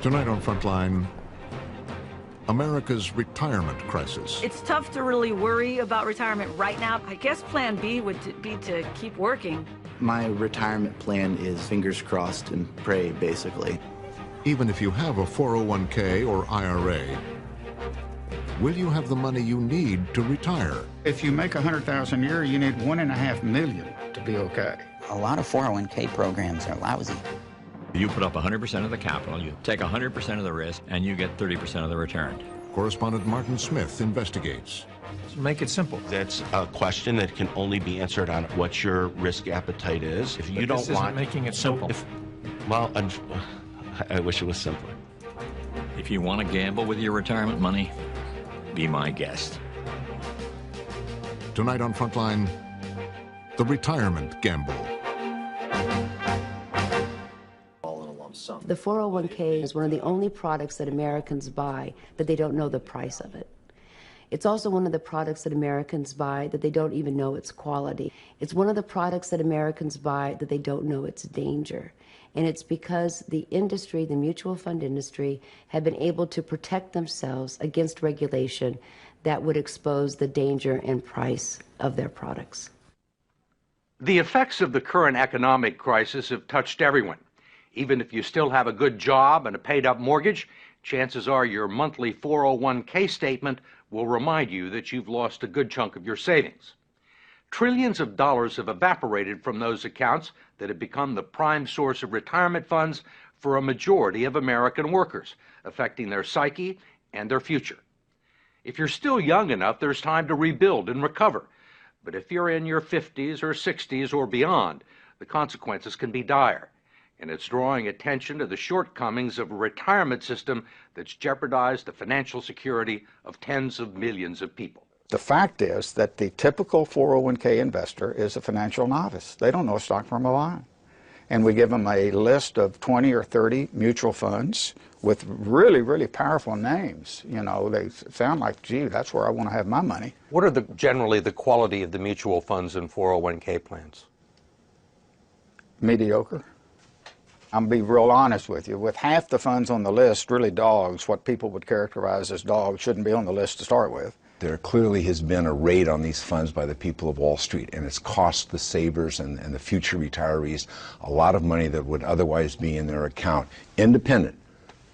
Tonight on Frontline, America's retirement crisis. It's tough to really worry about retirement right now. I guess plan B would be to keep working. My retirement plan is fingers crossed and pray, basically. Even if you have a 401k or IRA, will you have the money you need to retire? If you make $100,000 a year, you need $1.5 million to be okay. A lot of 401k programs are lousy. You put up 100% of the capital, you take 100% of the risk, and you get 30% of the return. Correspondent Martin Smith investigates. Make it simple. That's a question that can only be answered on what your risk appetite is. If you don't want making it simple. Well, I wish it was simpler. If you want to gamble with your retirement money, be my guest. Tonight on Frontline, the retirement gamble. The 401k is one of the only products that Americans buy that they don't know the price of it. It's also one of the products that Americans buy that they don't even know its quality. It's one of the products that Americans buy that they don't know its danger. And it's because the industry, the mutual fund industry, have been able to protect themselves against regulation that would expose the danger and price of their products. The effects of the current economic crisis have touched everyone. Even if you still have a good job and a paid-up mortgage, chances are your monthly 401k statement will remind you that you've lost a good chunk of your savings. Trillions of dollars have evaporated from those accounts that have become the prime source of retirement funds for a majority of American workers, affecting their psyche and their future. If you're still young enough, there's time to rebuild and recover. But if you're in your 50s or 60s or beyond, the consequences can be dire. And it's drawing attention to the shortcomings of a retirement system that's jeopardized the financial security of tens of millions of people. The fact is that the typical 401k investor is a financial novice. They don't know a stock from a bond. And we give them a list of 20 or 30 mutual funds with really, really powerful names. You know, they sound like, gee, that's where I want to have my money. What are generally the quality of the mutual funds and 401k plans? Mediocre. I'll be real honest with you. With half the funds on the list, really dogs, what people would characterize as dogs, shouldn't be on the list to start with. There clearly has been a raid on these funds by the people of Wall Street, and it's cost the savers and the future retirees a lot of money that would otherwise be in their account, independent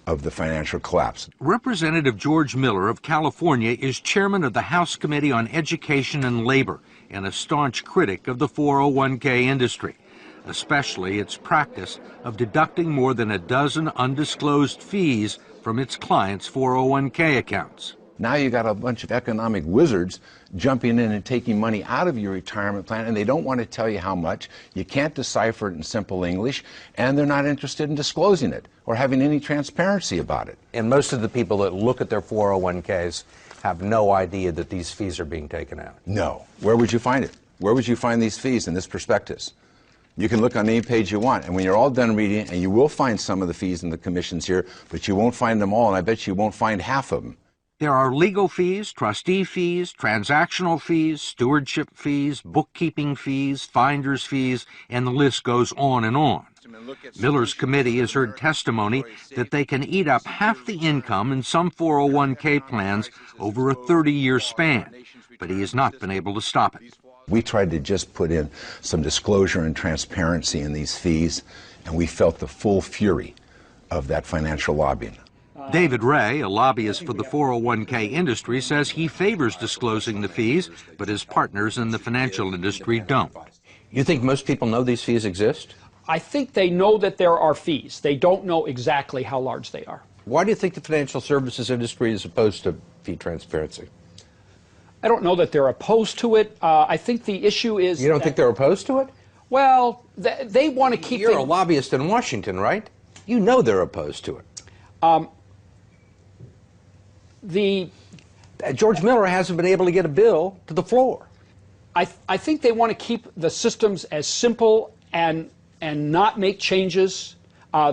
of the financial collapse. Representative George Miller of California is chairman of the House Committee on Education and Labor and a staunch critic of the 401k industry, especially its practice of deducting more than a dozen undisclosed fees from its clients' 401k accounts. Now you got a bunch of economic wizards jumping in and taking money out of your retirement plan, and they don't want to tell you how much. You can't decipher it in simple English, and they're not interested in disclosing it or having any transparency about it. And most of the people that look at their 401ks have no idea that these fees are being taken out. No. Where would you find it? Where would you find these fees in this prospectus? You can look on any page you want, and when you're all done reading it, and you will find some of the fees and the commissions here, but you won't find them all, and I bet you won't find half of them. There are legal fees, trustee fees, transactional fees, stewardship fees, bookkeeping fees, finder's fees, and the list goes on and on. Miller's committee has heard testimony that they can eat up half the income in some 401k plans over a 30-year span, but he has not been able to stop it. We tried to just put in some disclosure and transparency in these fees, and we felt the full fury of that financial lobbying. David Ray, a lobbyist for the 401k industry, says he favors disclosing the fees, but his partners in the financial industry don't. You think most people know these fees exist? I think they know that there are fees. They don't know exactly how large they are. Why do you think the financial services industry is opposed to fee transparency? I don't know that they're opposed to it. I think the issue is... You don't think they're opposed to it? Well, they want to keep... You're a lobbyist in Washington, right? You know they're opposed to it. George Miller hasn't been able to get a bill to the floor. I think they want to keep the systems as simple and not make changes.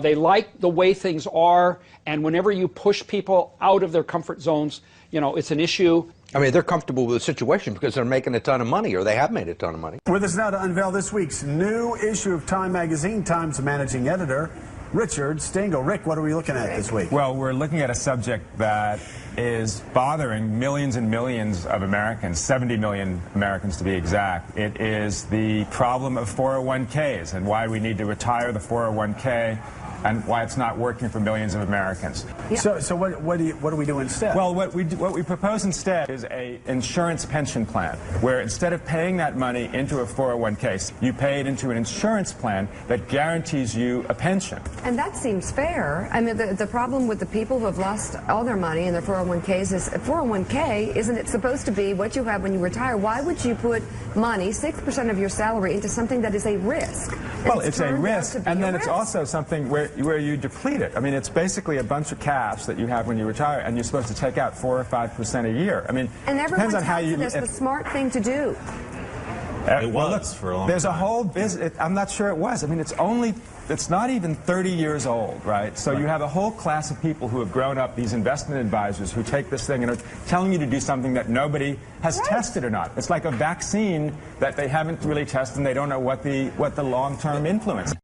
They like the way things are, and whenever you push people out of their comfort zones, you know, it's an issue. I mean, they're comfortable with the situation because they're making a ton of money, or they have made a ton of money. With us now to unveil this week's new issue of Time magazine, Time's managing editor, Richard Stengel. Rick, what are we looking at this week? Well, we're looking at a subject that is bothering millions and millions of Americans, 70 million Americans to be exact. It is the problem of 401ks and why we need to retire the 401k and why it's not working for millions of Americans. Yeah. So what do we do instead? Well, what we propose instead is a insurance pension plan, where instead of paying that money into a 401k, you pay it into an insurance plan that guarantees you a pension. And that seems fair. I mean, the problem with the people who have lost all their money in their 401ks is 401k, isn't it supposed to be what you have when you retire? Why would you put money, 6% of your salary, into something that is a risk? Well, it's a risk, and then it's also something where you deplete it. I mean, it's basically a bunch of cash that you have when you retire, and you're supposed to take out 4 or 5% a year. I mean, and everyone depends on how you. It's the smart thing to do. It was for a long time. There's a whole business. I'm not sure it was. I mean, it's not even 30 years old, right? So you have a whole class of people who have grown up, these investment advisors who take this thing and are telling you to do something that nobody has tested or not. It's like a vaccine that they haven't really tested, and they don't know what the long-term influence is.